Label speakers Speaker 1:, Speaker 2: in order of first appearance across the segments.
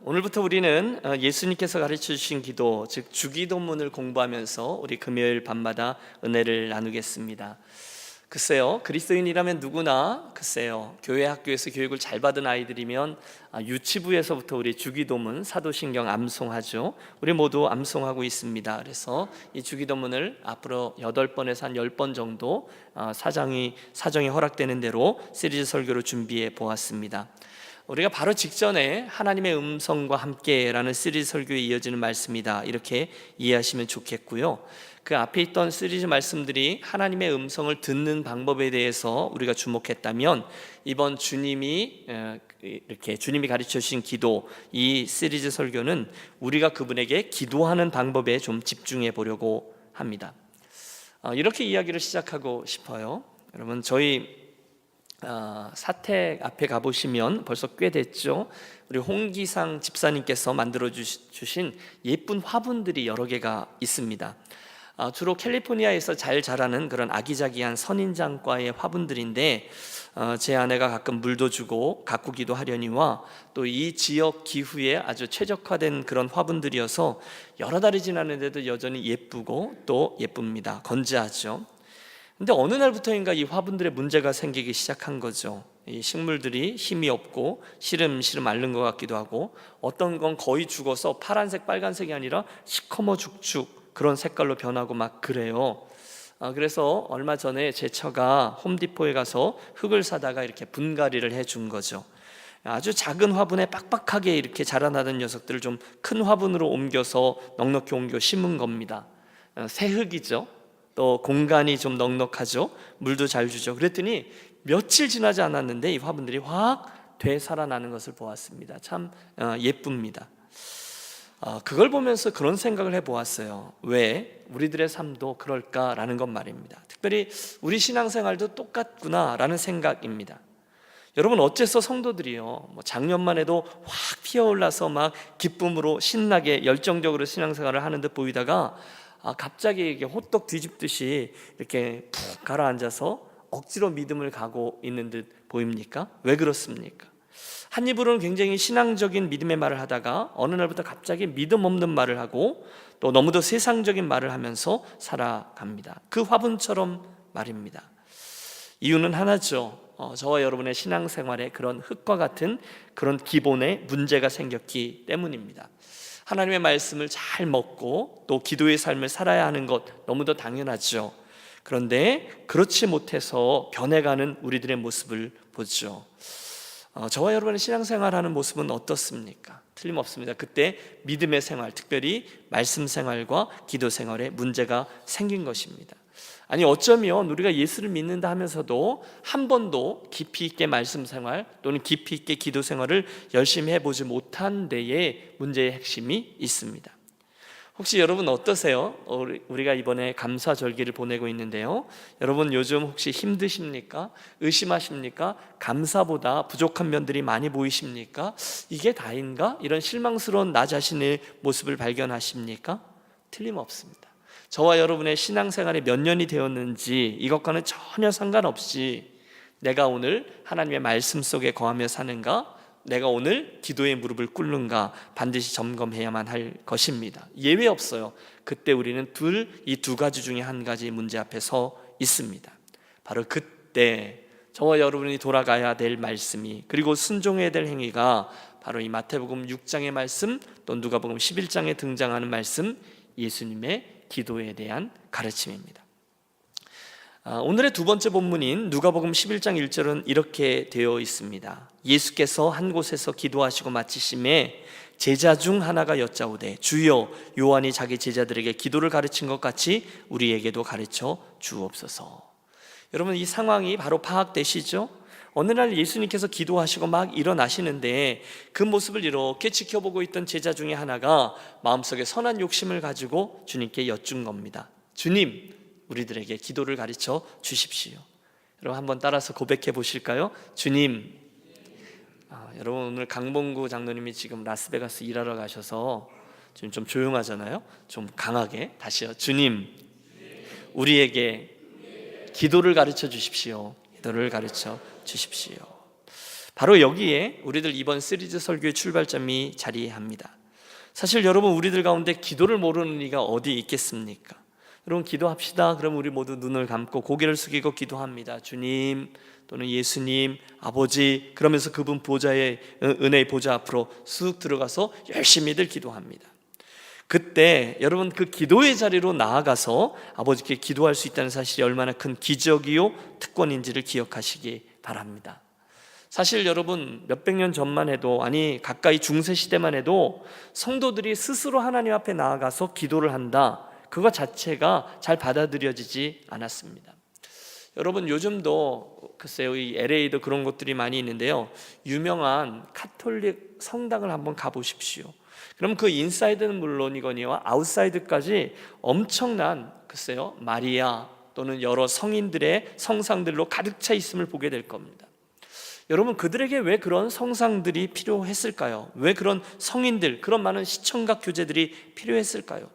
Speaker 1: 오늘부터 우리는 예수님께서 가르쳐 주신 기도, 즉 주기도문을 공부하면서 우리 금요일 밤마다 은혜를 나누겠습니다. 글쎄요, 그리스도인이라면 누구나 교회 학교에서 교육을 잘 받은 아이들이면 유치부에서부터 우리 주기도문, 사도신경 암송하죠. 우리 모두 암송하고 있습니다. 그래서 이 주기도문을 앞으로 8번에서 한 10번 정도 사정이 허락되는 대로 시리즈 설교로 준비해 보았습니다. 우리가 바로 직전에 하나님의 음성과 함께라는 시리즈 설교에 이어지는 말씀이다, 이렇게 이해하시면 좋겠고요. 그 앞에 있던 시리즈 말씀들이 하나님의 음성을 듣는 방법에 대해서 우리가 주목했다면, 이번 주님이 가르쳐 주신 기도, 이 시리즈 설교는 우리가 그분에게 기도하는 방법에 좀 집중해 보려고 합니다. 이렇게 이야기를 시작하고 싶어요. 여러분, 저희 사택 앞에 가보시면 벌써 꽤 됐죠. 우리 홍기상 집사님께서 만들어 주신 예쁜 화분들이 여러 개가 있습니다. 주로 캘리포니아에서 잘 자라는 그런 아기자기한 선인장과의 화분들인데, 제 아내가 가끔 물도 주고 가꾸기도 하려니와 또 이 지역 기후에 아주 최적화된 그런 화분들이어서 여러 달이 지났는데도 여전히 예쁘고 또 예쁩니다. 건재하죠. 근데 어느 날부터인가 이 화분들의 문제가 생기기 시작한 거죠. 이 식물들이 힘이 없고 시름시름 앓는 것 같기도 하고, 어떤 건 거의 죽어서 파란색, 빨간색이 아니라 시커머 죽죽 그런 색깔로 변하고 막 그래요. 그래서 얼마 전에 제 처가 홈디포에 가서 흙을 사다가 이렇게 분갈이를 해준 거죠. 아주 작은 화분에 빡빡하게 이렇게 자라나던 녀석들을 좀 큰 화분으로 옮겨서 넉넉히 옮겨 심은 겁니다. 새 흙이죠. 또 공간이 좀 넉넉하죠. 물도 잘 주죠. 그랬더니 며칠 지나지 않았는데 이 화분들이 확 되살아나는 것을 보았습니다. 참 예쁩니다. 그걸 보면서 그런 생각을 해보았어요. 왜 우리들의 삶도 그럴까라는 것 말입니다. 특별히 우리 신앙생활도 똑같구나라는 생각입니다. 여러분, 어째서 성도들이요, 작년만 해도 확 피어올라서 막 기쁨으로 신나게 열정적으로 신앙생활을 하는 듯 보이다가 갑자기 이렇게 호떡 뒤집듯이 이렇게 푹 가라앉아서 억지로 믿음을 가고 있는 듯 보입니까? 왜 그렇습니까? 한 입으로는 굉장히 신앙적인 믿음의 말을 하다가 어느 날부터 갑자기 믿음 없는 말을 하고 또 너무도 세상적인 말을 하면서 살아갑니다. 그 화분처럼 말입니다. 이유는 하나죠. 저와 여러분의 신앙생활에 그런 흙과 같은 그런 기본의 문제가 생겼기 때문입니다. 하나님의 말씀을 잘 먹고 또 기도의 삶을 살아야 하는 것 너무도 당연하죠. 그런데 그렇지 못해서 변해가는 우리들의 모습을 보죠. 저와 여러분의 신앙생활하는 모습은 어떻습니까? 틀림없습니다. 그때 믿음의 생활, 특별히 말씀 생활과 기도 생활에 문제가 생긴 것입니다. 아니, 어쩌면 우리가 예수를 믿는다 하면서도 한 번도 깊이 있게 말씀 생활 또는 깊이 있게 기도 생활을 열심히 해보지 못한 데에 문제의 핵심이 있습니다. 혹시 여러분 어떠세요? 우리가 이번에 감사절기를 보내고 있는데요, 여러분 요즘 혹시 힘드십니까? 의심하십니까? 감사보다 부족한 면들이 많이 보이십니까? 이게 다인가? 이런 실망스러운 나 자신의 모습을 발견하십니까? 틀림없습니다. 저와 여러분의 신앙생활이 몇 년이 되었는지 이것과는 전혀 상관없이 내가 오늘 하나님의 말씀 속에 거하며 사는가, 내가 오늘 기도의 무릎을 꿇는가 반드시 점검해야만 할 것입니다. 예외 없어요. 그때 우리는 이 두 가지 중에 한 가지 문제 앞에 서 있습니다. 바로 그때 저와 여러분이 돌아가야 될 말씀이, 그리고 순종해야 될 행위가 바로 이 마태복음 6장의 말씀, 또 누가복음 11장에 등장하는 말씀, 예수님의 기도에 대한 가르침입니다. 오늘의 두 번째 본문인 누가복음 11장 1절은 이렇게 되어 있습니다. 예수께서 한 곳에서 기도하시고 마치심에 제자 중 하나가 여짜오되, 주여, 요한이 자기 제자들에게 기도를 가르친 것 같이 우리에게도 가르쳐 주옵소서. 여러분, 이 상황이 바로 파악되시죠? 어느 날 예수님께서 기도하시고 막 일어나시는데 그 모습을 이렇게 지켜보고 있던 제자 중에 하나가 마음속에 선한 욕심을 가지고 주님께 여쭌 겁니다. 주님, 우리들에게 기도를 가르쳐 주십시오. 여러분, 한번 따라서 고백해 보실까요? 주님. 여러분, 오늘 강봉구 장로님이 지금 라스베가스 일하러 가셔서 지금 좀 조용하잖아요. 좀 강하게 다시요. 주님, 우리에게 기도를 가르쳐 주십시오. 기도를 가르쳐 주십시오. 바로 여기에 우리들 이번 시리즈 설교의 출발점이 자리합니다. 사실 여러분, 우리들 가운데 기도를 모르는 이가 어디 있겠습니까? 여러분, 기도합시다. 그럼 우리 모두 눈을 감고 고개를 숙이고 기도합니다. 주님 또는 예수님, 아버지, 그러면서 그분 보좌의 은혜의 보좌 앞으로 쑥 들어가서 열심히들 기도합니다. 그때 여러분, 그 기도의 자리로 나아가서 아버지께 기도할 수 있다는 사실이 얼마나 큰 기적이요 특권인지를 기억하시기 바랍니다. 사실 여러분, 몇백 년 전만 해도, 아니 가까이 중세 시대만 해도 성도들이 스스로 하나님 앞에 나아가서 기도를 한다, 그거 자체가 잘 받아들여지지 않았습니다. 여러분, 요즘도 글쎄요, 이 LA도 그런 곳들이 많이 있는데요, 유명한 카톨릭 성당을 한번 가보십시오. 그럼 그 인사이드는 물론이거니와 아웃사이드까지 엄청난, 글쎄요, 마리아 또는 여러 성인들의 성상들로 가득 차 있음을 보게 될 겁니다. 여러분, 그들에게 왜 그런 성상들이 필요했을까요? 왜 그런 성인들, 그런 많은 시청각 교제들이 필요했을까요?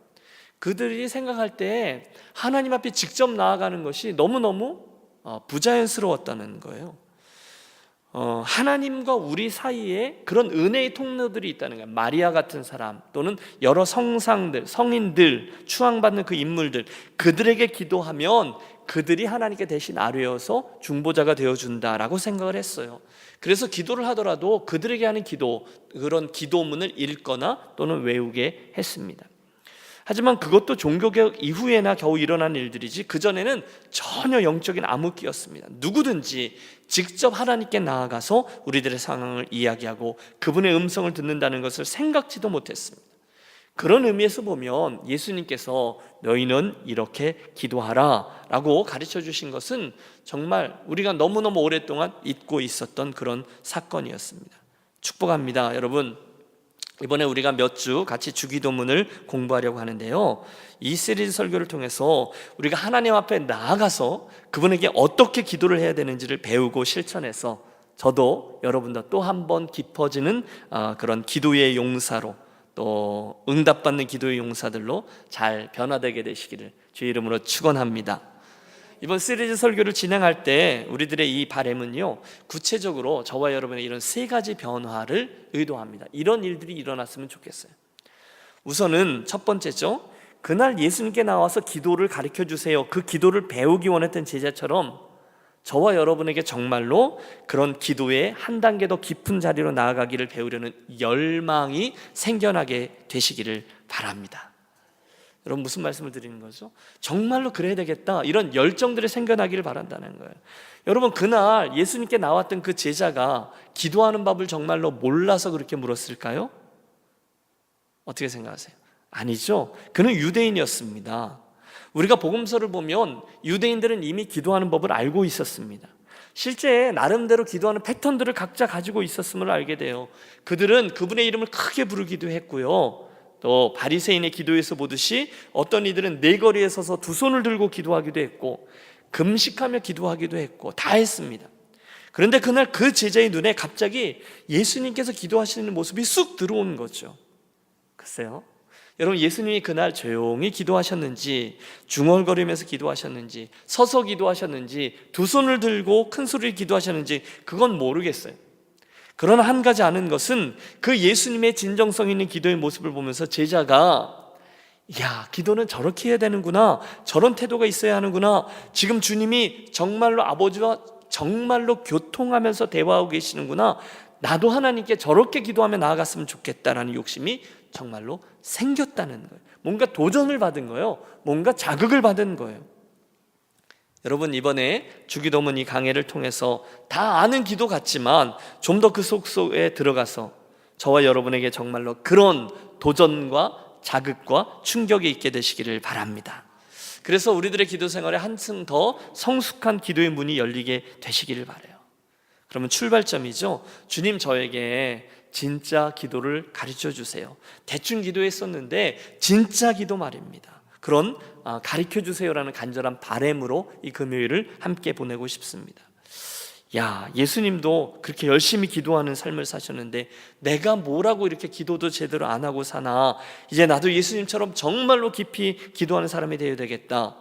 Speaker 1: 그들이 생각할 때 하나님 앞에 직접 나아가는 것이 너무너무 부자연스러웠다는 거예요. 하나님과 우리 사이에 그런 은혜의 통로들이 있다는 거예요. 마리아 같은 사람 또는 여러 성상들, 성인들, 추앙받는 그 인물들, 그들에게 기도하면 그들이 하나님께 대신 아뢰어서 중보자가 되어준다라고 생각을 했어요. 그래서 기도를 하더라도 그들에게 하는 기도, 그런 기도문을 읽거나 또는 외우게 했습니다. 하지만 그것도 종교개혁 이후에나 겨우 일어난 일들이지, 그전에는 전혀 영적인 암흑기였습니다. 누구든지 직접 하나님께 나아가서 우리들의 상황을 이야기하고 그분의 음성을 듣는다는 것을 생각지도 못했습니다. 그런 의미에서 보면 예수님께서 너희는 이렇게 기도하라 라고 가르쳐 주신 것은 정말 우리가 너무너무 오랫동안 잊고 있었던 그런 사건이었습니다. 축복합니다. 여러분, 이번에 우리가 몇 주 같이 주기도문을 공부하려고 하는데요, 이 시리즈 설교를 통해서 우리가 하나님 앞에 나아가서 그분에게 어떻게 기도를 해야 되는지를 배우고 실천해서 저도 여러분도 또 한 번 깊어지는 그런 기도의 용사로, 또 응답받는 기도의 용사들로 잘 변화되게 되시기를 주의 이름으로 축원합니다. 이번 시리즈 설교를 진행할 때 우리들의 이 바람은요, 구체적으로 저와 여러분의 이런 세 가지 변화를 의도합니다. 이런 일들이 일어났으면 좋겠어요. 우선은 첫 번째죠, 그날 예수님께 나와서 기도를 가르쳐 주세요, 그 기도를 배우기 원했던 제자처럼 저와 여러분에게 정말로 그런 기도의 한 단계 더 깊은 자리로 나아가기를 배우려는 열망이 생겨나게 되시기를 바랍니다. 여러분, 무슨 말씀을 드리는 거죠? 정말로 그래야 되겠다, 이런 열정들이 생겨나기를 바란다는 거예요. 여러분, 그날 예수님께 나왔던 그 제자가 기도하는 법을 정말로 몰라서 그렇게 물었을까요? 어떻게 생각하세요? 아니죠. 그는 유대인이었습니다. 우리가 복음서를 보면 유대인들은 이미 기도하는 법을 알고 있었습니다. 실제 나름대로 기도하는 패턴들을 각자 가지고 있었음을 알게 돼요. 그들은 그분의 이름을 크게 부르기도 했고요, 또 바리새인의 기도에서 보듯이 어떤 이들은 네거리에 서서 두 손을 들고 기도하기도 했고 금식하며 기도하기도 했고 다 했습니다. 그런데 그날 그 제자의 눈에 갑자기 예수님께서 기도하시는 모습이 쑥 들어온 거죠. 글쎄요, 여러분, 예수님이 그날 조용히 기도하셨는지, 중얼거리면서 기도하셨는지, 서서 기도하셨는지, 두 손을 들고 큰 소리를 기도하셨는지 그건 모르겠어요. 그러나 한 가지 아는 것은 그 예수님의 진정성 있는 기도의 모습을 보면서 제자가, 야, 기도는 저렇게 해야 되는구나, 저런 태도가 있어야 하는구나, 지금 주님이 정말로 아버지와 정말로 교통하면서 대화하고 계시는구나, 나도 하나님께 저렇게 기도하며 나아갔으면 좋겠다라는 욕심이 정말로 생겼다는 거예요. 뭔가 도전을 받은 거예요. 뭔가 자극을 받은 거예요. 여러분, 이번에 주기도문 이 강해를 통해서 다 아는 기도 같지만 좀 더 그 속속에 들어가서 저와 여러분에게 정말로 그런 도전과 자극과 충격이 있게 되시기를 바랍니다. 그래서 우리들의 기도 생활에 한층 더 성숙한 기도의 문이 열리게 되시기를 바라요. 그러면 출발점이죠. 주님, 저에게 진짜 기도를 가르쳐 주세요. 대충 기도했었는데 진짜 기도 말입니다. 그런 가르쳐 주세요라는 간절한 바람으로 이 금요일을 함께 보내고 싶습니다. 야, 예수님도 그렇게 열심히 기도하는 삶을 사셨는데 내가 뭐라고 이렇게 기도도 제대로 안 하고 사나, 이제 나도 예수님처럼 정말로 깊이 기도하는 사람이 되어야 되겠다.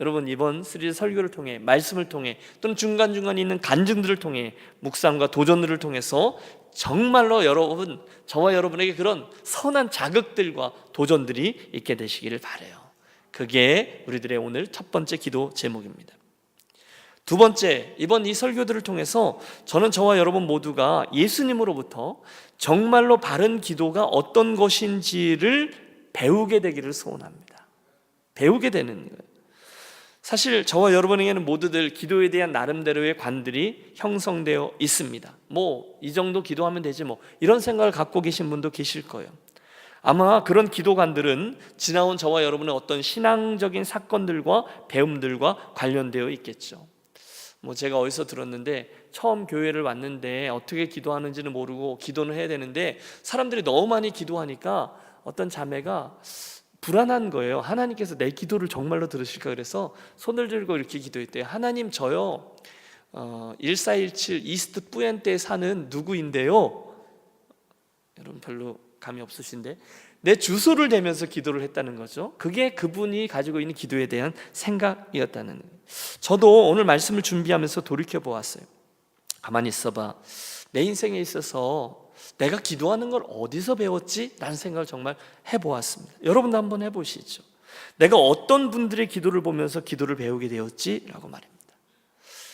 Speaker 1: 여러분 이번 시리즈 설교를 통해, 말씀을 통해, 또는 중간중간에 있는 간증들을 통해, 묵상과 도전들을 통해서 정말로 여러분, 저와 여러분에게 그런 선한 자극들과 도전들이 있게 되시기를 바라요. 그게 우리들의 오늘 첫 번째 기도 제목입니다. 두 번째, 이번 이 설교들을 통해서 저는 저와 여러분 모두가 예수님으로부터 정말로 바른 기도가 어떤 것인지를 배우게 되기를 소원합니다. 배우게 되는 거예요. 사실 저와 여러분에게는 모두들 기도에 대한 나름대로의 관들이 형성되어 있습니다. 이 정도 기도하면 되지 이런 생각을 갖고 계신 분도 계실 거예요. 아마 그런 기도관들은 지나온 저와 여러분의 어떤 신앙적인 사건들과 배움들과 관련되어 있겠죠. 제가 어디서 들었는데, 처음 교회를 왔는데 어떻게 기도하는지는 모르고 기도는 해야 되는데 사람들이 너무 많이 기도하니까 어떤 자매가 불안한 거예요. 하나님께서 내 기도를 정말로 들으실까? 그래서 손을 들고 이렇게 기도했대요. 하나님, 저요 1417 이스트 뿌엔테에 사는 누구인데요. 여러분 별로 감이 없으신데 내 주소를 대면서 기도를 했다는 거죠. 그게 그분이 가지고 있는 기도에 대한 생각이었다는 거예요. 저도 오늘 말씀을 준비하면서 돌이켜 보았어요. 가만히 있어봐, 내 인생에 있어서 내가 기도하는 걸 어디서 배웠지? 라는 생각을 정말 해보았습니다. 여러분도 한번 해보시죠. 내가 어떤 분들의 기도를 보면서 기도를 배우게 되었지? 라고 말입니다.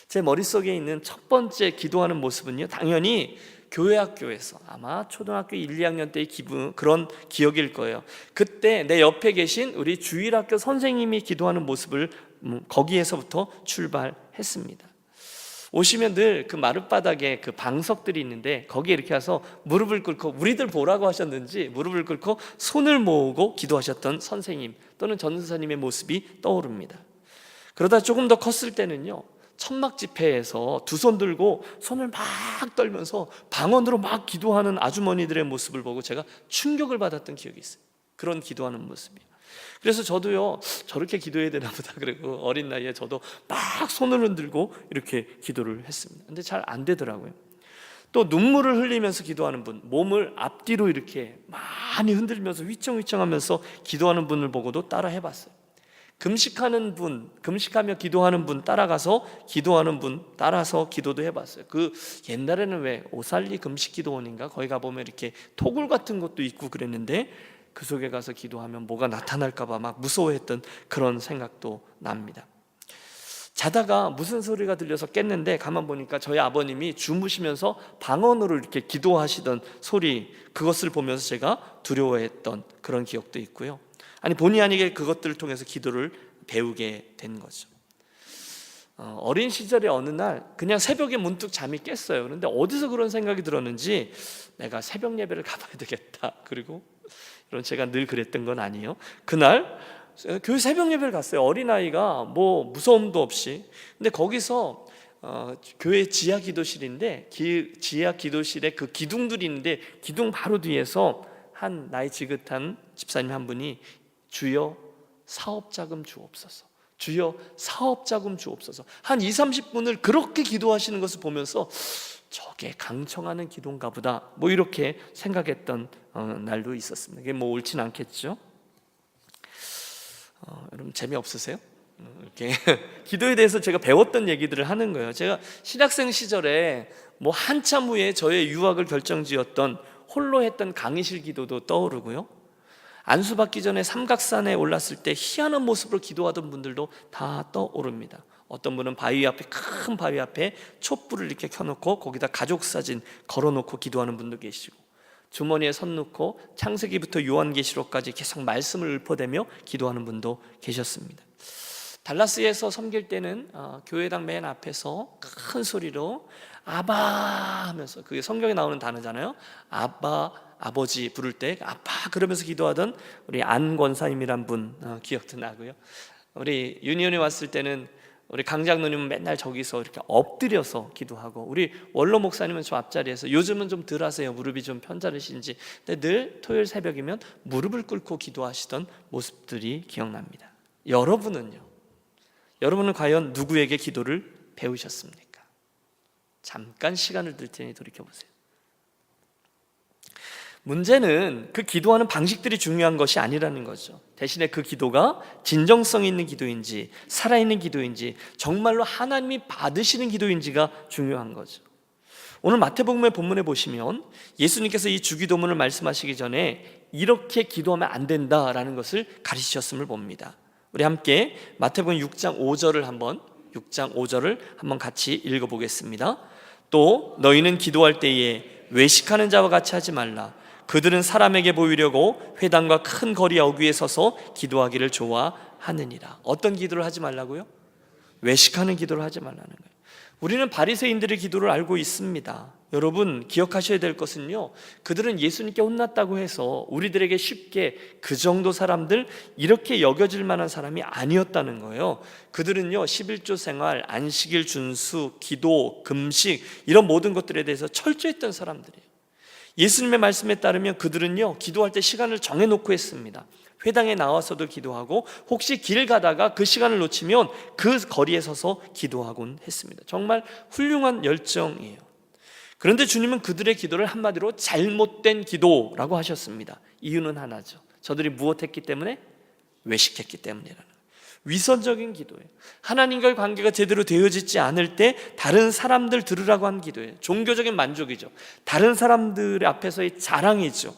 Speaker 1: 제 머릿속에 있는 첫 번째 기도하는 모습은요, 당연히 교회 학교에서 아마 초등학교 1, 2학년 때의 그런 기억일 거예요. 그때 내 옆에 계신 우리 주일학교 선생님이 기도하는 모습을 거기에서부터 출발했습니다. 오시면 늘 그 마룻바닥에 그 방석들이 있는데 거기에 이렇게 와서 무릎을 꿇고, 우리들 보라고 하셨는지 무릎을 꿇고 손을 모으고 기도하셨던 선생님 또는 전도사님의 모습이 떠오릅니다. 그러다 조금 더 컸을 때는요, 천막 집회에서 두 손 들고 손을 막 떨면서 방언으로 막 기도하는 아주머니들의 모습을 보고 제가 충격을 받았던 기억이 있어요. 그런 기도하는 모습이요. 그래서 저도요, 저렇게 기도해야 되나 보다 그리고 어린 나이에 저도 막 손을 흔들고 이렇게 기도를 했습니다. 근데 잘 안 되더라고요. 또 눈물을 흘리면서 기도하는 분, 몸을 앞뒤로 이렇게 많이 흔들면서 휘청휘청하면서 기도하는 분을 보고도 따라 해봤어요. 금식하는 분, 금식하며 기도하는 분 따라가서 기도하는 분 따라서 기도도 해봤어요. 그 옛날에는 왜 오살리 금식기도원인가 거기 가보면 이렇게 토굴 같은 것도 있고 그랬는데 그 속에 가서 기도하면 뭐가 나타날까봐 막 무서워했던 그런 생각도 납니다. 자다가 무슨 소리가 들려서 깼는데 가만 보니까 저희 아버님이 주무시면서 방언으로 이렇게 기도하시던 소리, 그것을 보면서 제가 두려워했던 그런 기억도 있고요. 아니 본의 아니게 그것들을 통해서 기도를 배우게 된 거죠. 어린 시절에 어느 날 그냥 새벽에 문득 잠이 깼어요. 그런데 어디서 그런 생각이 들었는지 내가 새벽 예배를 가봐야 되겠다. 그리고 이런, 제가 늘 그랬던 건 아니에요. 그날 교회 새벽 예배를 갔어요. 어린아이가 무서움도 없이. 근데 거기서 교회 지하 기도실인데 지하 기도실에 그 기둥들이 있는데 기둥 바로 뒤에서 한 나이 지긋한 집사님 한 분이 주여 사업자금 주옵소서, 주여 사업자금 주옵소서, 한 20-30분을 그렇게 기도하시는 것을 보면서 저게 강청하는 기도인가 보다 이렇게 생각했던 날도 있었습니다. 그게 옳진 않겠죠? 여러분 재미없으세요? 이렇게 기도에 대해서 제가 배웠던 얘기들을 하는 거예요. 제가 신학생 시절에 한참 후에 저의 유학을 결정지었던 홀로 했던 강의실 기도도 떠오르고요. 안수받기 전에 삼각산에 올랐을 때 희한한 모습으로 기도하던 분들도 다 떠오릅니다. 어떤 분은 큰 바위 앞에 촛불을 이렇게 켜놓고 거기다 가족 사진 걸어놓고 기도하는 분도 계시고, 주머니에 손 넣고 창세기부터 요한계시록까지 계속 말씀을 읊어대며 기도하는 분도 계셨습니다. 달라스에서 섬길 때는 교회당 맨 앞에서 큰 소리로 아바 하면서, 그게 성경에 나오는 단어잖아요. 아바, 아버지 부를 때 아빠 그러면서 기도하던 우리 안 권사님이란 분 기억도 나고요. 우리 유니온에 왔을 때는 우리 강장로님은 맨날 저기서 이렇게 엎드려서 기도하고, 우리 원로 목사님은 저 앞자리에서, 요즘은 좀 덜 하세요. 무릎이 좀 편찮으신지. 근데 늘 토요일 새벽이면 무릎을 꿇고 기도하시던 모습들이 기억납니다. 여러분은요? 여러분은 과연 누구에게 기도를 배우셨습니까? 잠깐 시간을 들 테니 돌이켜보세요. 문제는 그 기도하는 방식들이 중요한 것이 아니라는 거죠. 대신에 그 기도가 진정성 있는 기도인지 살아있는 기도인지 정말로 하나님이 받으시는 기도인지가 중요한 거죠. 오늘 마태복음의 본문에 보시면 예수님께서 이 주기도문을 말씀하시기 전에 이렇게 기도하면 안 된다라는 것을 가르치셨음을 봅니다. 우리 함께 마태복음 6장 5절을 한번 같이 읽어보겠습니다. 또 너희는 기도할 때에 외식하는 자와 같이 하지 말라. 그들은 사람에게 보이려고 회당과 큰 거리 어귀에 서서 기도하기를 좋아하느니라. 어떤 기도를 하지 말라고요? 외식하는 기도를 하지 말라는 거예요. 우리는 바리새인들의 기도를 알고 있습니다. 여러분 기억하셔야 될 것은요, 그들은 예수님께 혼났다고 해서 우리들에게 쉽게 그 정도 사람들 이렇게 여겨질 만한 사람이 아니었다는 거예요. 그들은요 11조 생활, 안식일 준수, 기도, 금식 이런 모든 것들에 대해서 철저했던 사람들이에요. 예수님의 말씀에 따르면 그들은요 기도할 때 시간을 정해놓고 했습니다. 회당에 나와서도 기도하고 혹시 길 가다가 그 시간을 놓치면 그 거리에 서서 기도하곤 했습니다. 정말 훌륭한 열정이에요. 그런데 주님은 그들의 기도를 한마디로 잘못된 기도라고 하셨습니다. 이유는 하나죠. 저들이 무엇했기 때문에? 외식했기 때문이라는 거예요. 위선적인 기도예요. 하나님과의 관계가 제대로 되어지지 않을 때 다른 사람들 들으라고 한 기도예요. 종교적인 만족이죠. 다른 사람들 앞에서의 자랑이죠.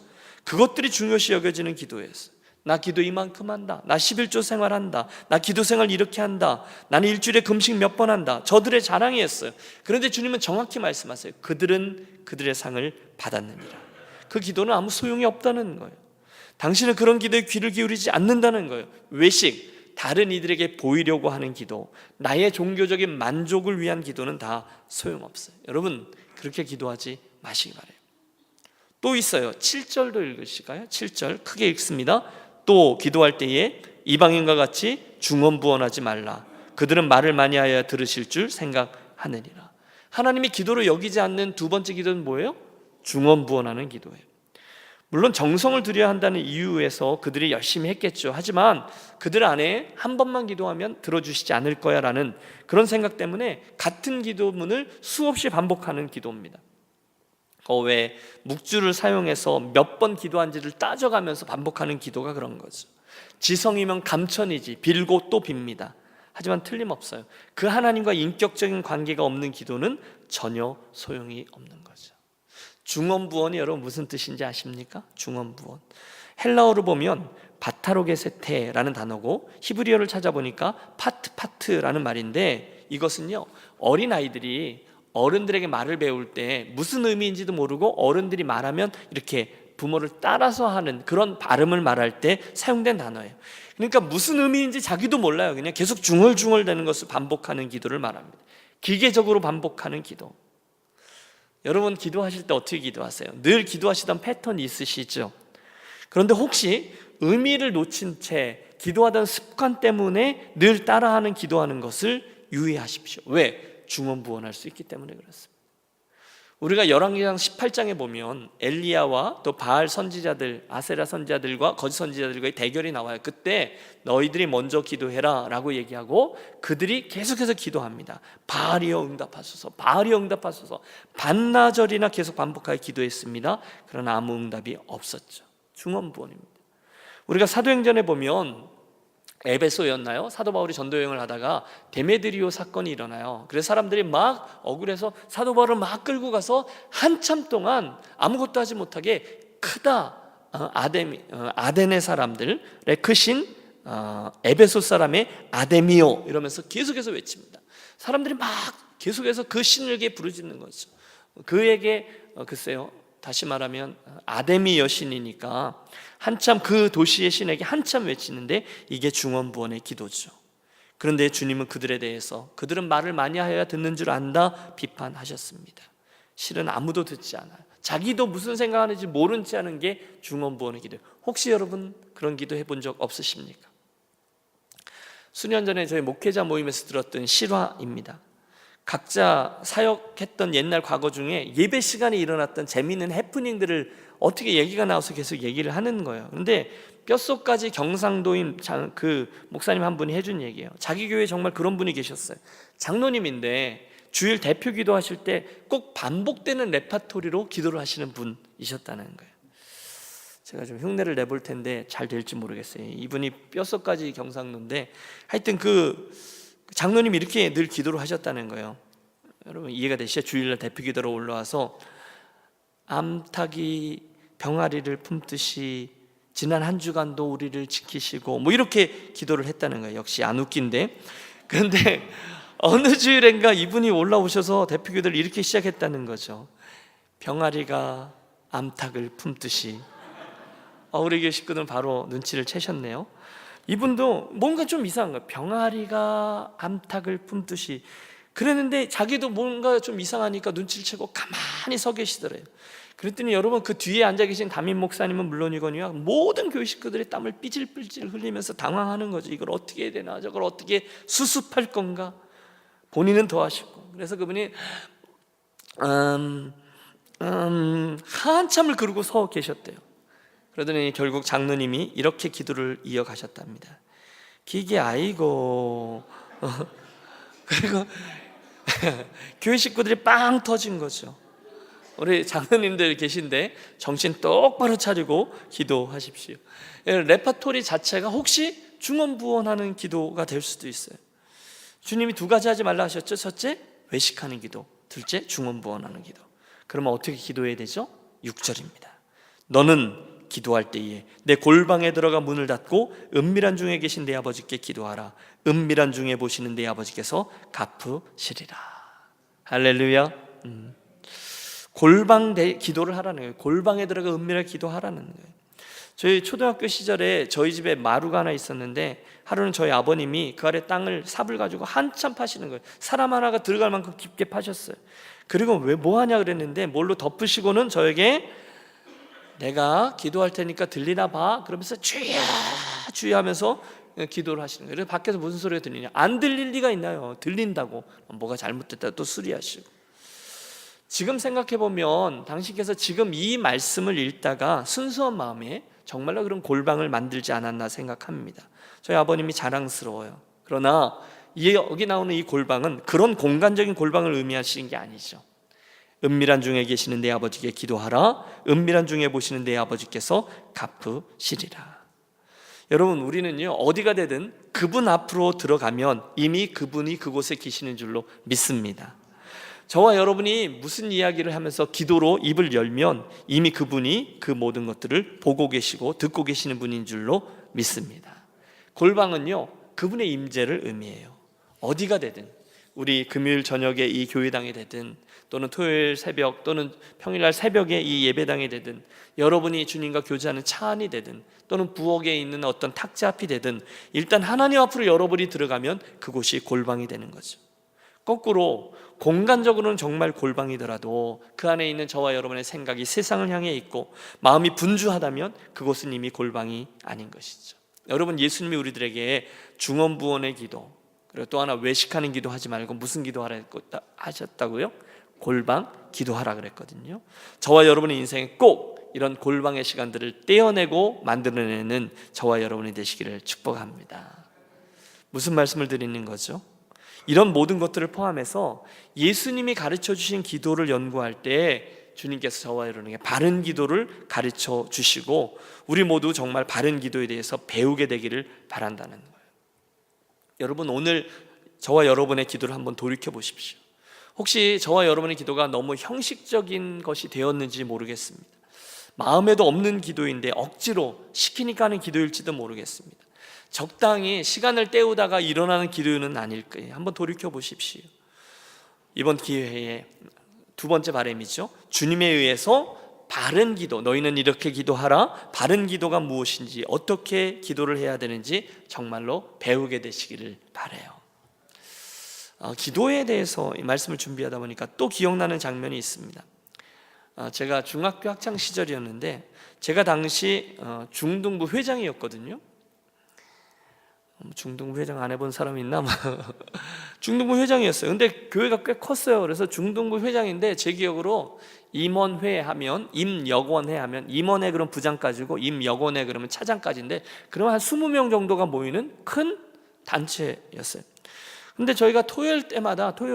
Speaker 1: 그것들이 중요시 여겨지는 기도였어요. 나 기도 이만큼 한다. 나 11조 생활한다. 나 기도 생활 이렇게 한다. 나는 일주일에 금식 몇 번 한다. 저들의 자랑이었어요. 그런데 주님은 정확히 말씀하세요. 그들은 그들의 상을 받았느니라. 그 기도는 아무 소용이 없다는 거예요. 당신은 그런 기도에 귀를 기울이지 않는다는 거예요. 외식, 다른 이들에게 보이려고 하는 기도, 나의 종교적인 만족을 위한 기도는 다 소용없어요. 여러분 그렇게 기도하지 마시기 바라요. 또 있어요. 7절도 읽으실까요? 7절 크게 읽습니다. 또 기도할 때에 이방인과 같이 중언부언하지 말라. 그들은 말을 많이 하여야 들으실 줄 생각하느니라. 하나님이 기도로 여기지 않는 두 번째 기도는 뭐예요? 중언부언하는 기도예요. 물론 정성을 들여야 한다는 이유에서 그들이 열심히 했겠죠. 하지만 그들 안에 한 번만 기도하면 들어주시지 않을 거야 라는 그런 생각 때문에 같은 기도문을 수없이 반복하는 기도입니다. 왜 묵주를 사용해서 몇 번 기도한지를 따져가면서 반복하는 기도가 그런 거죠. 지성이면 감천이지 빌고 또 빕니다. 하지만 틀림없어요. 그 하나님과 인격적인 관계가 없는 기도는 전혀 소용이 없는 거죠. 중언부언이 여러분 무슨 뜻인지 아십니까? 중언부언 헬라어로 보면 바타로게세테라는 단어고 히브리어를 찾아보니까 파트라는 말인데 이것은요 어린아이들이 어른들에게 말을 배울 때 무슨 의미인지도 모르고 어른들이 말하면 이렇게 부모를 따라서 하는 그런 발음을 말할 때 사용된 단어예요. 그러니까 무슨 의미인지 자기도 몰라요. 그냥 계속 중얼중얼대는 것을 반복하는 기도를 말합니다. 기계적으로 반복하는 기도. 여러분 기도하실 때 어떻게 기도하세요? 늘 기도하시던 패턴이 있으시죠? 그런데 혹시 의미를 놓친 채 기도하던 습관 때문에 늘 따라하는 기도하는 것을 유의하십시오. 왜? 중언부언할 수 있기 때문에 그렇습니다. 우리가 열왕기상 18장에 보면 엘리야와 또 바알 선지자들, 아세라 선지자들과 거짓 선지자들과의 대결이 나와요. 그때 너희들이 먼저 기도해라 라고 얘기하고 그들이 계속해서 기도합니다. 바알이여 응답하소서, 바알이여 응답하소서. 반나절이나 계속 반복하여 기도했습니다. 그러나 아무 응답이 없었죠. 중언부언입니다. 우리가 사도행전에 보면 에베소였나요? 사도 바울이 전도 여행을 하다가 데메드리오 사건이 일어나요. 그래서 사람들이 막 억울해서 사도 바울을 막 끌고 가서 한참 동안 아무것도 하지 못하게 크다 아덴의 사람들의 크신 에베소 사람의 아데미오 이러면서 계속해서 외칩니다. 사람들이 막 계속해서 그 신에게 부르짖는 거죠. 그에게 글쎄요 다시 말하면 아데미 여신이니까 한참 그 도시의 신에게 한참 외치는데 이게 중언부언의 기도죠. 그런데 주님은 그들에 대해서 그들은 말을 많이 하여야 듣는 줄 안다 비판하셨습니다. 실은 아무도 듣지 않아요. 자기도 무슨 생각하는지 모른 채 하는 게 중언부언의 기도예요. 혹시 여러분 그런 기도 해본 적 없으십니까? 수년 전에 저희 목회자 모임에서 들었던 실화입니다. 각자 사역했던 옛날 과거 중에 예배 시간에 일어났던 재미있는 해프닝들을 어떻게 얘기가 나와서 계속 얘기를 하는 거예요. 그런데 뼛속까지 경상도인 그 목사님 한 분이 해준 얘기예요. 자기 교회에 정말 그런 분이 계셨어요. 장로님인데 주일 대표 기도하실 때 꼭 반복되는 레파토리로 기도를 하시는 분이셨다는 거예요. 제가 좀 흉내를 내볼 텐데 잘 될지 모르겠어요. 이분이 뼛속까지 경상도인데 하여튼 그 장로님이 이렇게 늘 기도를 하셨다는 거예요. 여러분 이해가 되시죠? 주일날 대표기도로 올라와서 암탉이 병아리를 품듯이 지난 한 주간도 우리를 지키시고 뭐 이렇게 기도를 했다는 거예요. 역시 안 웃긴데. 그런데 어느 주일인가 이분이 올라오셔서 대표기도를 이렇게 시작했다는 거죠. 병아리가 암탉을 품듯이. 우리 교회 식구들은 바로 눈치를 채셨네요. 이분도 뭔가 좀 이상한 거예요. 병아리가 암탉을 품듯이. 그랬는데 자기도 뭔가 좀 이상하니까 눈치를 채고 가만히 서 계시더래요. 그랬더니 여러분 그 뒤에 앉아 계신 담임 목사님은 물론이거니와 모든 교회 식구들이 땀을 삐질삐질 흘리면서 당황하는 거죠. 이걸 어떻게 해야 되나, 저걸 어떻게 수습할 건가. 본인은 더 하시고. 그래서 그분이 한참을 그러고 서 계셨대요. 그러더니 결국 장로님이 이렇게 기도를 이어가셨답니다. 기계 아이고. 그리고 교회 식구들이 빵 터진 거죠. 우리 장로님들 계신데 정신 똑바로 차리고 기도하십시오. 레파토리 자체가 혹시 중언부언하는 기도가 될 수도 있어요. 주님이 두 가지 하지 말라 하셨죠. 첫째, 외식하는 기도. 둘째, 중언부언하는 기도. 그러면 어떻게 기도해야 되죠? 6절입니다. 너는 기도할 때에 내 골방에 들어가 문을 닫고 은밀한 중에 계신 내 아버지께 기도하라. 은밀한 중에 보시는 내 아버지께서 갚으시리라. 할렐루야. 골방 기도를 하라는 거예요. 골방에 들어가 은밀하게 기도하라는 거예요. 저희 초등학교 시절에 저희 집에 마루가 하나 있었는데 하루는 저희 아버님이 그 아래 땅을 삽을 가지고 한참 파시는 거예요. 사람 하나가 들어갈 만큼 깊게 파셨어요. 그리고 왜 뭐 하냐 그랬는데 뭘로 덮으시고는 저에게 내가 기도할 테니까 들리나 봐 그러면서 주여 주여 하면서 기도를 하시는 거예요. 그래서 밖에서 무슨 소리가 들리냐, 안 들릴 리가 있나요? 들린다고. 뭐가 잘못됐다 또 수리하시고. 지금 생각해보면 당신께서 지금 이 말씀을 읽다가 순수한 마음에 정말로 그런 골방을 만들지 않았나 생각합니다. 저희 아버님이 자랑스러워요. 그러나 여기 나오는 이 골방은 그런 공간적인 골방을 의미하시는 게 아니죠. 은밀한 중에 계시는 내 아버지께 기도하라. 은밀한 중에 보시는 내 아버지께서 갚으시리라. 여러분 우리는요 어디가 되든 그분 앞으로 들어가면 이미 그분이 그곳에 계시는 줄로 믿습니다. 저와 여러분이 무슨 이야기를 하면서 기도로 입을 열면 이미 그분이 그 모든 것들을 보고 계시고 듣고 계시는 분인 줄로 믿습니다. 골방은요 그분의 임재를 의미해요. 어디가 되든 우리 금요일 저녁에 이 교회당에 되든 또는 토요일 새벽 또는 평일날 새벽에 이 예배당에 되든 여러분이 주님과 교제하는 차 안이 되든 또는 부엌에 있는 어떤 탁자 앞이 되든 일단 하나님 앞으로 여러분이 들어가면 그곳이 골방이 되는 거죠. 거꾸로 공간적으로는 정말 골방이더라도 그 안에 있는 저와 여러분의 생각이 세상을 향해 있고 마음이 분주하다면 그곳은 이미 골방이 아닌 것이죠. 여러분 예수님이 우리들에게 중언부언의 기도 그리고 또 하나 외식하는 기도 하지 말고 무슨 기도하라 하셨다고요? 골방 기도하라 그랬거든요. 저와 여러분의 인생에 꼭 이런 골방의 시간들을 떼어내고 만들어내는 저와 여러분이 되시기를 축복합니다. 무슨 말씀을 드리는 거죠? 이런 모든 것들을 포함해서 예수님이 가르쳐 주신 기도를 연구할 때 주님께서 저와 여러분에게 바른 기도를 가르쳐 주시고 우리 모두 정말 바른 기도에 대해서 배우게 되기를 바란다는 거예요. 여러분 오늘 저와 여러분의 기도를 한번 돌이켜 보십시오. 혹시 저와 여러분의 기도가 너무 형식적인 것이 되었는지 모르겠습니다. 마음에도 없는 기도인데 억지로 시키니까 하는 기도일지도 모르겠습니다. 적당히 시간을 때우다가 일어나는 기도는 아닐 거예요. 한번 돌이켜 보십시오. 이번 기회에 두 번째 바람이죠. 주님에 의해서 바른 기도, 너희는 이렇게 기도하라. 바른 기도가 무엇인지 어떻게 기도를 해야 되는지 정말로 배우게 되시기를 바라요. 기도에 대해서 이 말씀을 준비하다 보니까 또 기억나는 장면이 있습니다. 제가 중학교 학창 시절이었는데 제가 당시 중등부 회장이었거든요. 중등부 회장 안 해본 사람이 있나? 중등부 회장이었어요. 근데 교회가 꽤 컸어요. 그래서 중등부 회장인데 제 기억으로 임원회 하면 임여권회 하면 임원회 그럼 부장까지고 임여권회 그러면 차장까지인데 그러면 한 20명 정도가 모이는 큰 단체였어요. 근데 저희가 토요일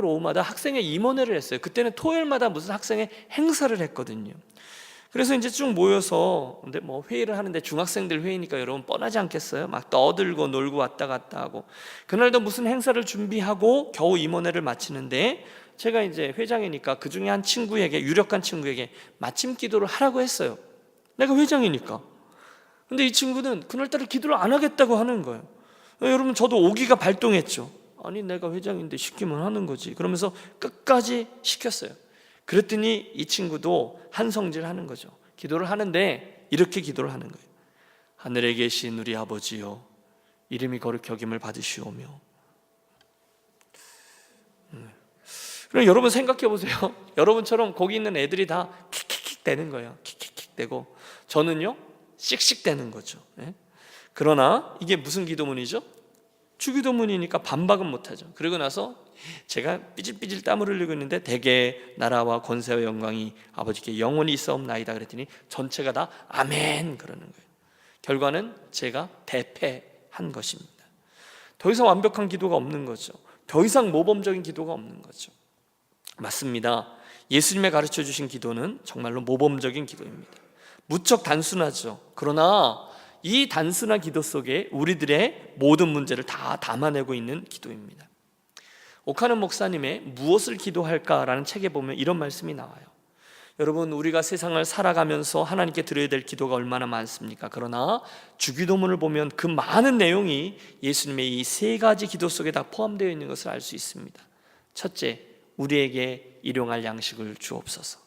Speaker 1: 오후마다 학생회 임원회를 했어요. 그때는 토요일마다 무슨 학생회 행사를 했거든요. 그래서 이제 쭉 모여서, 근데 뭐 회의를 하는데 중학생들 회의니까 여러분 뻔하지 않겠어요? 막 떠들고 놀고 왔다 갔다 하고, 그날도 무슨 행사를 준비하고 겨우 임원회를 마치는데, 제가 이제 회장이니까 그 중에 한 친구에게, 유력한 친구에게 마침 기도를 하라고 했어요. 내가 회장이니까. 근데 이 친구는 그날따라 기도를 안 하겠다고 하는 거예요. 여러분, 저도 오기가 발동했죠. 아니, 내가 회장인데 시키면 하는 거지. 그러면서 끝까지 시켰어요. 그랬더니 이 친구도 한성질 하는 거죠. 기도를 하는데 이렇게 기도를 하는 거예요. 하늘에 계신 우리 아버지요, 이름이 거룩히 여김을 받으시오며. 그럼 여러분 생각해 보세요. 여러분처럼 거기 있는 애들이 다 킥킥킥 대는 거예요. 킥킥킥 대고, 저는요 씩씩 대는 거죠. 그러나 이게 무슨 기도문이죠? 주기도문이니까 반박은 못하죠. 그리고 나서 제가 삐질삐질 땀을 흘리고 있는데, 대개 나라와 권세와 영광이 아버지께 영원히 있사옵나이다 그랬더니 전체가 다 아멘 그러는 거예요. 결과는 제가 대패한 것입니다. 더 이상 완벽한 기도가 없는 거죠. 더 이상 모범적인 기도가 없는 거죠. 맞습니다. 예수님의 가르쳐 주신 기도는 정말로 모범적인 기도입니다. 무척 단순하죠. 그러나 이 단순한 기도 속에 우리들의 모든 문제를 다 담아내고 있는 기도입니다. 오카는 목사님의 무엇을 기도할까라는 책에 보면 이런 말씀이 나와요. 여러분, 우리가 세상을 살아가면서 하나님께 드려야 될 기도가 얼마나 많습니까? 그러나 주기도문을 보면 그 많은 내용이 예수님의 이 세 가지 기도 속에 다 포함되어 있는 것을 알 수 있습니다. 첫째, 우리에게 일용할 양식을 주옵소서.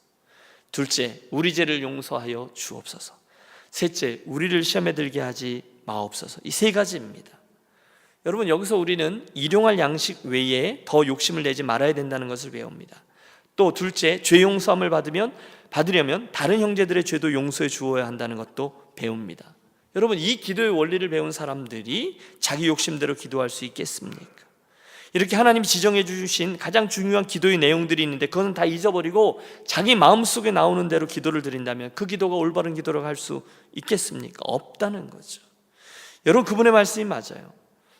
Speaker 1: 둘째, 우리 죄를 용서하여 주옵소서. 셋째, 우리를 시험에 들게 하지 마옵소서. 이 세 가지입니다. 여러분, 여기서 우리는 일용할 양식 외에 더 욕심을 내지 말아야 된다는 것을 배웁니다. 또 둘째, 죄 용서함을 받으려면 다른 형제들의 죄도 용서해 주어야 한다는 것도 배웁니다. 여러분, 이 기도의 원리를 배운 사람들이 자기 욕심대로 기도할 수 있겠습니까? 이렇게 하나님이 지정해 주신 가장 중요한 기도의 내용들이 있는데 그것은 다 잊어버리고 자기 마음속에 나오는 대로 기도를 드린다면 그 기도가 올바른 기도라고 할 수 있겠습니까? 없다는 거죠. 여러분, 그분의 말씀이 맞아요.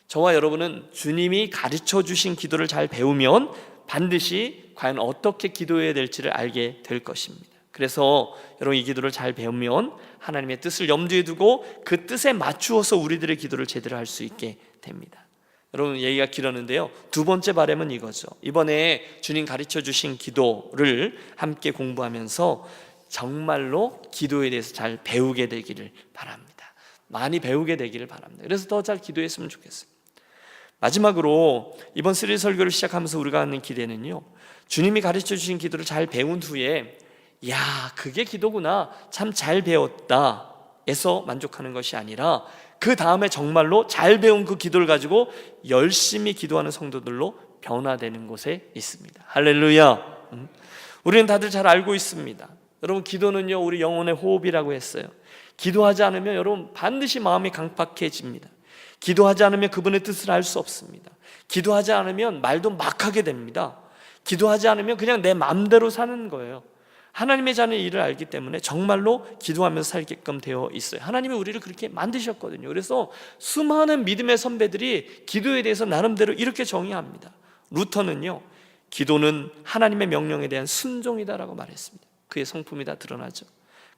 Speaker 1: 저와 여러분은 주님이 가르쳐 주신 기도를 잘 배우면 반드시 과연 어떻게 기도해야 될지를 알게 될 것입니다. 그래서 여러분, 이 기도를 잘 배우면 하나님의 뜻을 염두에 두고 그 뜻에 맞추어서 우리들의 기도를 제대로 할 수 있게 됩니다. 여러분, 얘기가 길었는데요, 두 번째 바람은 이거죠. 이번에 주님 가르쳐 주신 기도를 함께 공부하면서 정말로 기도에 대해서 잘 배우게 되기를 바랍니다. 많이 배우게 되기를 바랍니다. 그래서 더 잘 기도했으면 좋겠어요. 마지막으로 이번 시리즈 설교를 시작하면서 우리가 하는 기대는요, 주님이 가르쳐 주신 기도를 잘 배운 후에 야, 그게 기도구나, 참 잘 배웠다 에서 만족하는 것이 아니라 그 다음에 정말로 잘 배운 그 기도를 가지고 열심히 기도하는 성도들로 변화되는 곳에 있습니다. 할렐루야. 우리는 다들 잘 알고 있습니다. 여러분, 기도는요 우리 영혼의 호흡이라고 했어요. 기도하지 않으면 여러분 반드시 마음이 강팍해집니다. 기도하지 않으면 그분의 뜻을 알 수 없습니다. 기도하지 않으면 말도 막 하게 됩니다. 기도하지 않으면 그냥 내 마음대로 사는 거예요. 하나님의 자녀의 일을 알기 때문에 정말로 기도하면서 살게끔 되어 있어요. 하나님이 우리를 그렇게 만드셨거든요. 그래서 수많은 믿음의 선배들이 기도에 대해서 나름대로 이렇게 정의합니다. 루터는요, 기도는 하나님의 명령에 대한 순종이다라고 말했습니다. 그의 성품이 다 드러나죠.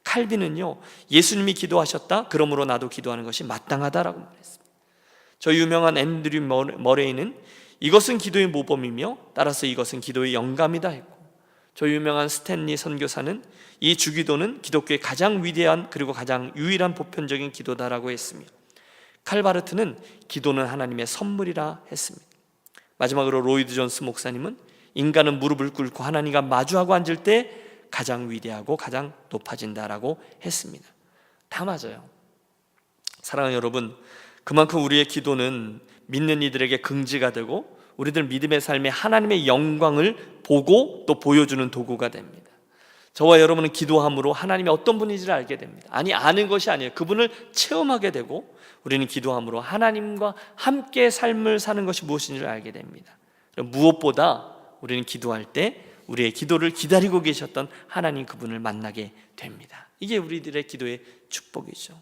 Speaker 1: 칼빈은요, 예수님이 기도하셨다, 그러므로 나도 기도하는 것이 마땅하다라고 말했습니다. 저 유명한 앤드류 머레이는 이것은 기도의 모범이며 따라서 이것은 기도의 영감이다 했고, 저 유명한 스탠리 선교사는 이 주기도는 기독교의 가장 위대한 그리고 가장 유일한 보편적인 기도다라고 했으며, 칼바르트는 기도는 하나님의 선물이라 했습니다. 마지막으로 로이드 존스 목사님은 인간은 무릎을 꿇고 하나님과 마주하고 앉을 때 가장 위대하고 가장 높아진다라고 했습니다. 다 맞아요. 사랑하는 여러분, 그만큼 우리의 기도는 믿는 이들에게 긍지가 되고 우리들 믿음의 삶에 하나님의 영광을 보고 또 보여주는 도구가 됩니다. 저와 여러분은 기도함으로 하나님이 어떤 분인지를 알게 됩니다. 아니, 아는 것이 아니에요. 그분을 체험하게 되고 우리는 기도함으로 하나님과 함께 삶을 사는 것이 무엇인지를 알게 됩니다. 무엇보다 우리는 기도할 때 우리의 기도를 기다리고 계셨던 하나님 그분을 만나게 됩니다. 이게 우리들의 기도의 축복이죠.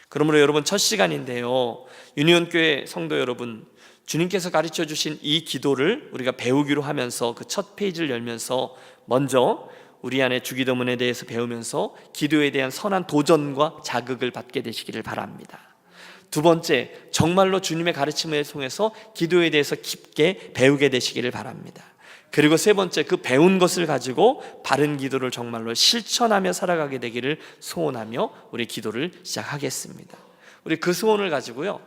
Speaker 1: 그러므로 여러분, 첫 시간인데요, 유니온교회 성도 여러분, 주님께서 가르쳐 주신 이 기도를 우리가 배우기로 하면서 그 첫 페이지를 열면서 먼저 우리 안에 주기도문에 대해서 배우면서 기도에 대한 선한 도전과 자극을 받게 되시기를 바랍니다. 두 번째, 정말로 주님의 가르침을 통해서 기도에 대해서 깊게 배우게 되시기를 바랍니다. 그리고 세 번째, 그 배운 것을 가지고 바른 기도를 정말로 실천하며 살아가게 되기를 소원하며 우리 기도를 시작하겠습니다. 우리 그 소원을 가지고요,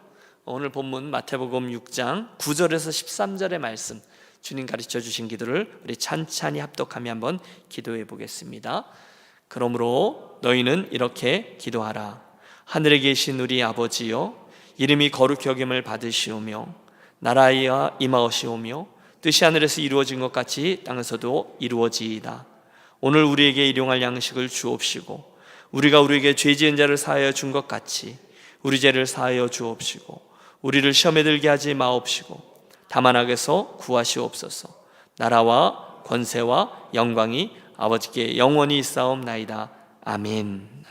Speaker 1: 오늘 본문 마태복음 6장 9절에서 13절의 말씀, 주님 가르쳐 주신 기도를 우리 찬찬히 합독하며 한번 기도해 보겠습니다. 그러므로 너희는 이렇게 기도하라. 하늘에 계신 우리 아버지여, 이름이 거룩히 여김을 받으시오며 나라가 임하시오며 뜻이 하늘에서 이루어진 것 같이 땅에서도 이루어지이다. 오늘 우리에게 일용할 양식을 주옵시고 우리가 우리에게 죄 지은 자를 사하여 준 것 같이 우리 죄를 사하여 주옵시고 우리를 시험에 들게 하지 마옵시고 다만 악에서 구하시옵소서. 나라와 권세와 영광이 아버지께 영원히 있사옵나이다. 아멘.